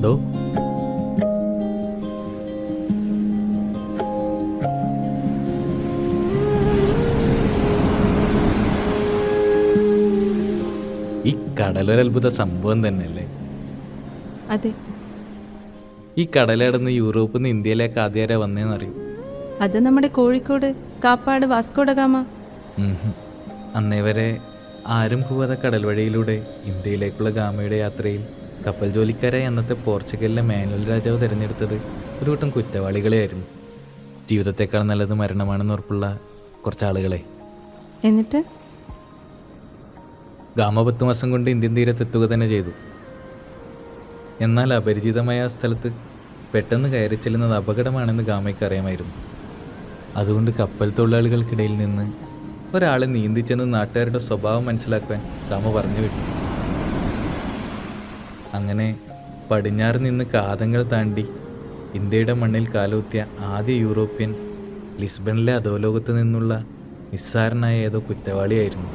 ഡോ, ഈ കടലൊരത്ഭുത സംഭവം തന്നെയല്ലേ. അതെ, ഈ കടലടന്ന് യൂറോപ്പിൽ നിന്ന് ഇന്ത്യയിലേക്ക് ആദ്യമാരാ വന്നേന്നറിയും. അത് നമ്മുടെ കോഴിക്കോട് കാപ്പാട് വാസ്കോഡ ഗാമ. അന്നേ വരെ ആരും പോവാതെ കടൽ വഴിയിലൂടെ ഇന്ത്യയിലേക്കുള്ള ഗാമയുടെ യാത്രയിൽ കപ്പൽ ജോലിക്കാരായി അന്നത്തെ പോർച്ചുഗലിലെ മാനുവൽ രാജാവ് തിരഞ്ഞെടുത്തത് ഒരു കൂട്ടം കുറ്റവാളികളെയായിരുന്നു. ജീവിതത്തെക്കാൾ നല്ലത് മരണമാണെന്ന് ഉറപ്പുള്ള കുറച്ചാളുകളെ. എന്നിട്ട് ഗാമ 10 മാസം കൊണ്ട് ഇന്ത്യൻ തീരത്തെത്തുക തന്നെ ചെയ്തു. എന്നാൽ അപരിചിതമായ ആ സ്ഥലത്ത് പെട്ടെന്ന് കയറി ചെല്ലുന്നത് അപകടമാണെന്ന് ഗാമയ്ക്ക് അറിയാമായിരുന്നു. അതുകൊണ്ട് കപ്പൽ തൊഴിലാളികൾക്കിടയിൽ നിന്ന് ഒരാളെ നീന്തിച്ചെന്ന് നാട്ടുകാരുടെ സ്വഭാവം മനസ്സിലാക്കാൻ ഗാമ പറഞ്ഞു വിട്ടു. അങ്ങനെ പടിഞ്ഞാറ് നിന്ന് കാതങ്ങൾ താണ്ടി ഇന്ത്യയുടെ മണ്ണിൽ കാലുകുത്തിയ ആദ്യ യൂറോപ്യൻ ലിസ്ബണിലെ അധോലോകത്ത് നിന്നുള്ള നിസ്സാരനായ ഏതോ കുറ്റവാളിയായിരുന്നു.